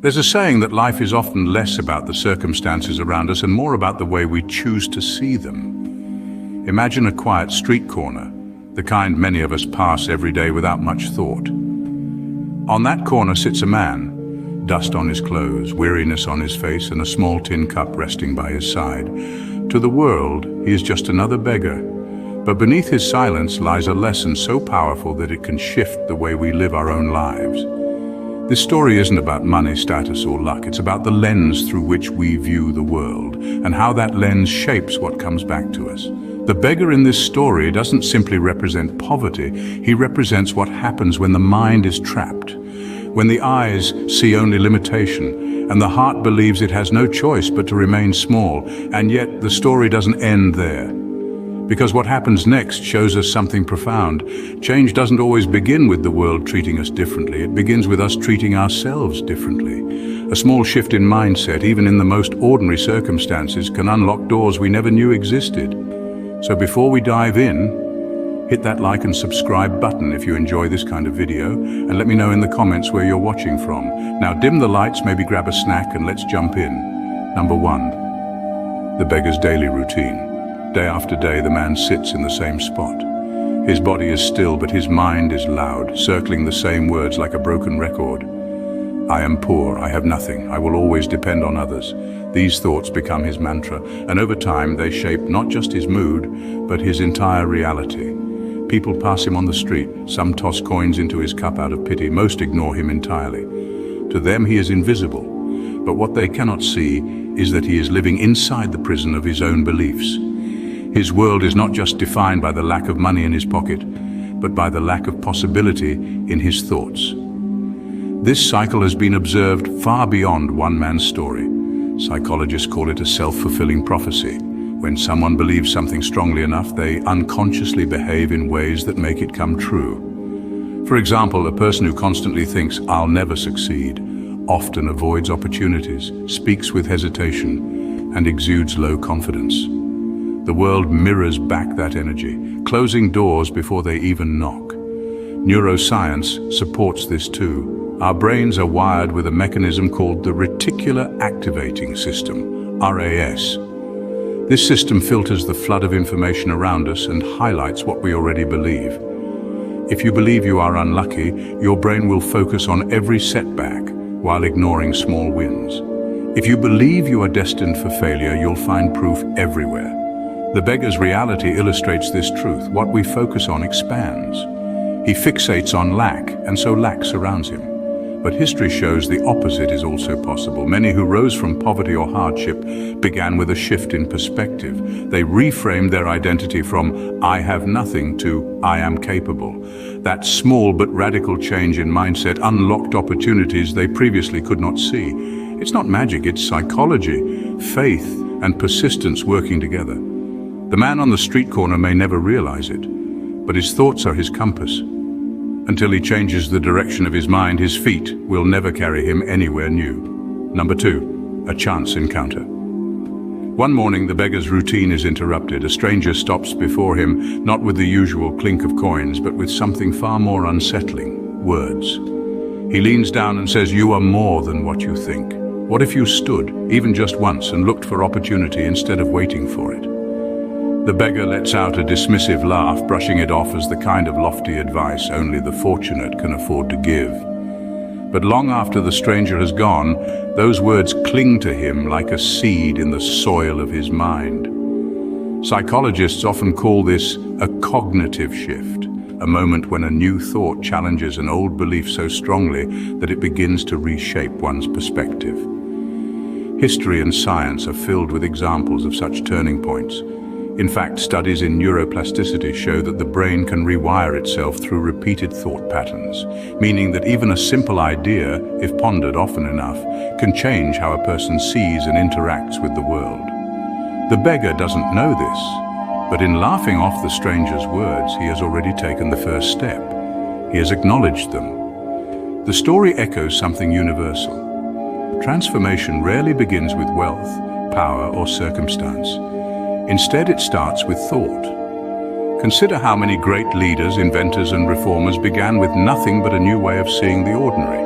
There's a saying that life is often less about the circumstances around us and more about the way we choose to see them. Imagine a quiet street corner, the kind many of us pass every day without much thought. On that corner sits a man, dust on his clothes, weariness on his face, and a small tin cup resting by his side. To the world, he is just another beggar. But beneath his silence lies a lesson so powerful that it can shift the way we live our own lives. This story isn't about money, status, or luck. It's about the lens through which we view the world and how that lens shapes what comes back to us. The beggar in this story doesn't simply represent poverty. He represents what happens when the mind is trapped, when the eyes see only limitation and the heart believes it has no choice but to remain small. And yet the story doesn't end there. Because what happens next shows us something profound. Change doesn't always begin with the world treating us differently. It begins with us treating ourselves differently. A small shift in mindset, even in the most ordinary circumstances, can unlock doors we never knew existed. So before we dive in, hit that like and subscribe button if you enjoy this kind of video, and let me know in the comments where you're watching from. Now dim the lights, maybe grab a snack, and let's jump in. Number 1. The beggar's daily routine. Day after day, the man sits in the same spot. His body is still, but his mind is loud, circling the same words like a broken record. I am poor, I have nothing, I will always depend on others. These thoughts become his mantra, and over time they shape not just his mood, but his entire reality. People pass him on the street, some toss coins into his cup out of pity, most ignore him entirely. To them he is invisible, but what they cannot see is that he is living inside the prison of his own beliefs. His world is not just defined by the lack of money in his pocket, but by the lack of possibility in his thoughts. This cycle has been observed far beyond one man's story. Psychologists call it a self-fulfilling prophecy. When someone believes something strongly enough, they unconsciously behave in ways that make it come true. For example, a person who constantly thinks, "I'll never succeed," often avoids opportunities, speaks with hesitation, and exudes low confidence. The world mirrors back that energy, closing doors before they even knock. Neuroscience supports this too. Our brains are wired with a mechanism called the reticular activating system, RAS. This system filters the flood of information around us and highlights what we already believe. If you believe you are unlucky, your brain will focus on every setback while ignoring small wins. If you believe you are destined for failure, you'll find proof everywhere. The beggar's reality illustrates this truth. What we focus on expands. He fixates on lack, and so lack surrounds him. But history shows the opposite is also possible. Many who rose from poverty or hardship began with a shift in perspective. They reframed their identity from "I have nothing" to "I am capable." That small but radical change in mindset unlocked opportunities they previously could not see. It's not magic, it's psychology, faith, and persistence working together. The man on the street corner may never realize it, but his thoughts are his compass. Until he changes the direction of his mind, his feet will never carry him anywhere new. Number 2, a chance encounter. One morning, the beggar's routine is interrupted. A stranger stops before him, not with the usual clink of coins, but with something far more unsettling: words. He leans down and says, "You are more than what you think. What if you stood, even just once, and looked for opportunity instead of waiting for it?" The beggar lets out a dismissive laugh, brushing it off as the kind of lofty advice only the fortunate can afford to give. But long after the stranger has gone, those words cling to him like a seed in the soil of his mind. Psychologists often call this a cognitive shift, a moment when a new thought challenges an old belief so strongly that it begins to reshape one's perspective. History and science are filled with examples of such turning points. In fact, studies in neuroplasticity show that the brain can rewire itself through repeated thought patterns, meaning that even a simple idea, if pondered often enough, can change how a person sees and interacts with the world. The beggar doesn't know this, but in laughing off the stranger's words, he has already taken the first step. He has acknowledged them. The story echoes something universal. Transformation rarely begins with wealth, power, or circumstance. Instead, it starts with thought. Consider how many great leaders, inventors, and reformers began with nothing but a new way of seeing the ordinary.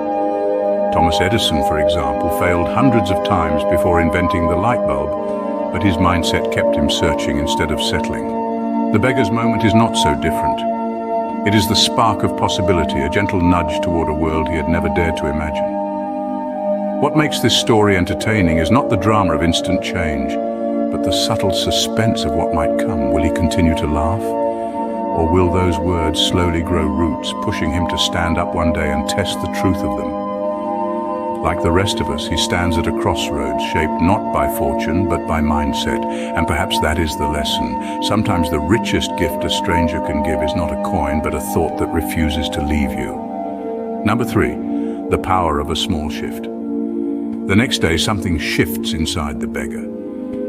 Thomas Edison, for example, failed hundreds of times before inventing the light bulb, but his mindset kept him searching instead of settling. The beggar's moment is not so different. It is the spark of possibility, a gentle nudge toward a world he had never dared to imagine. What makes this story entertaining is not the drama of instant change, but the subtle suspense of what might come. Will he continue to laugh? Or will those words slowly grow roots, pushing him to stand up one day and test the truth of them? Like the rest of us, he stands at a crossroads, shaped not by fortune, but by mindset. And perhaps that is the lesson. Sometimes the richest gift a stranger can give is not a coin, but a thought that refuses to leave you. Number 3, the power of a small shift. The next day, something shifts inside the beggar.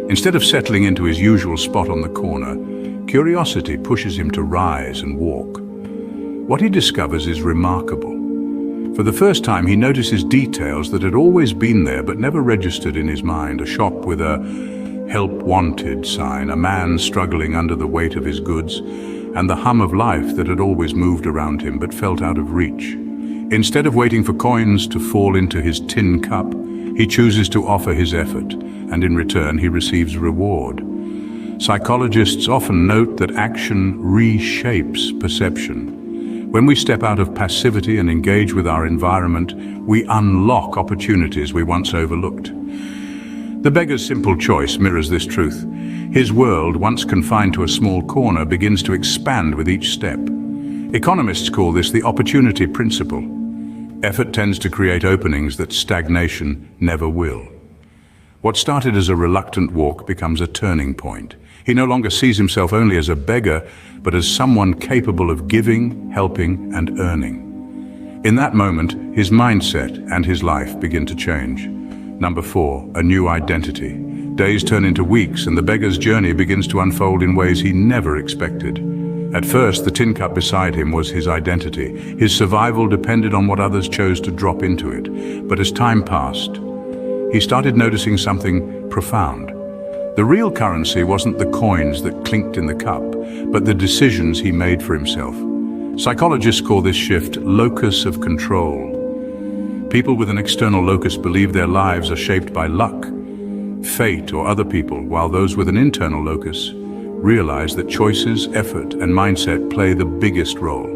Instead of settling into his usual spot on the corner, curiosity pushes him to rise and walk. What he discovers is remarkable. For the first time, he notices details that had always been there but never registered in his mind. A shop with a "Help Wanted" sign, a man struggling under the weight of his goods, and the hum of life that had always moved around him but felt out of reach. Instead of waiting for coins to fall into his tin cup, he chooses to offer his effort, and in return he receives reward. Psychologists often note that action reshapes perception. When we step out of passivity and engage with our environment, we unlock opportunities we once overlooked. The beggar's simple choice mirrors this truth. His world, once confined to a small corner, begins to expand with each step. Economists call this the opportunity principle. Effort tends to create openings that stagnation never will. What started as a reluctant walk becomes a turning point. He no longer sees himself only as a beggar, but as someone capable of giving, helping, and earning. In that moment, his mindset and his life begin to change. Number 4, a new identity. Days turn into weeks, and the beggar's journey begins to unfold in ways he never expected. At first, the tin cup beside him was his identity. His survival depended on what others chose to drop into it. But as time passed, he started noticing something profound. The real currency wasn't the coins that clinked in the cup, but the decisions he made for himself. Psychologists call this shift locus of control. People with an external locus believe their lives are shaped by luck, fate, or other people, while those with an internal locus realize that choices, effort, and mindset play the biggest role.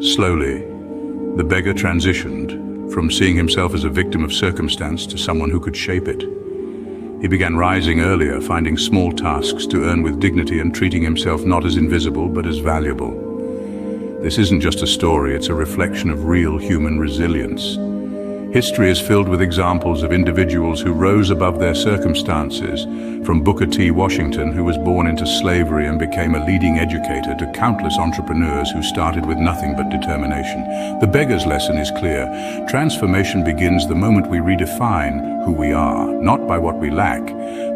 Slowly, the beggar transitioned from seeing himself as a victim of circumstance to someone who could shape it. He began rising earlier, finding small tasks to earn with dignity and treating himself not as invisible but as valuable. This isn't just a story, it's a reflection of real human resilience. History is filled with examples of individuals who rose above their circumstances, from Booker T. Washington, who was born into slavery and became a leading educator, to countless entrepreneurs who started with nothing but determination. The beggar's lesson is clear. Transformation begins the moment we redefine who we are, not by what we lack,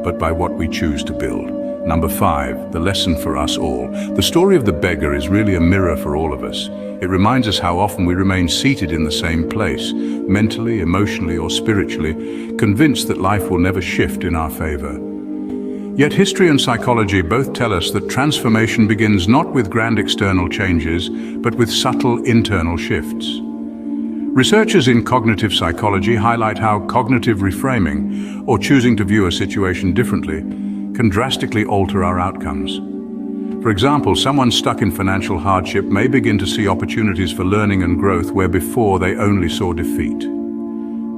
but by what we choose to build. Number 5, the lesson for us all. The story of the beggar is really a mirror for all of us. It reminds us how often we remain seated in the same place, mentally, emotionally, or spiritually, convinced that life will never shift in our favor. Yet history and psychology both tell us that transformation begins not with grand external changes, but with subtle internal shifts. Researchers in cognitive psychology highlight how cognitive reframing, or choosing to view a situation differently, can drastically alter our outcomes. For example, someone stuck in financial hardship may begin to see opportunities for learning and growth where before they only saw defeat.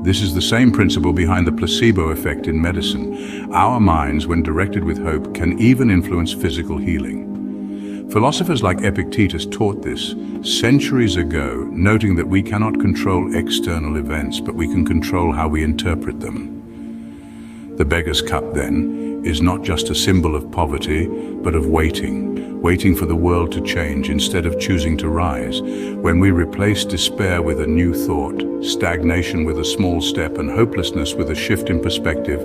This is the same principle behind the placebo effect in medicine. Our minds, when directed with hope, can even influence physical healing. Philosophers like Epictetus taught this centuries ago, noting that we cannot control external events, but we can control how we interpret them. The beggar's cup, then, is not just a symbol of poverty, but of waiting for the world to change instead of choosing to rise. When we replace despair with a new thought, stagnation with a small step, and hopelessness with a shift in perspective,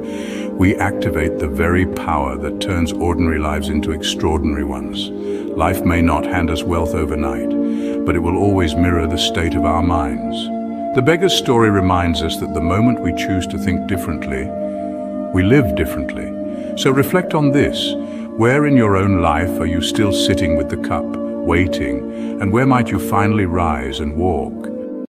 we activate the very power that turns ordinary lives into extraordinary ones. Life may not hand us wealth overnight, but it will always mirror the state of our minds. The beggar's story reminds us that the moment we choose to think differently, we live differently. So reflect on this. Where in your own life are you still sitting with the cup, waiting? And where might you finally rise and walk?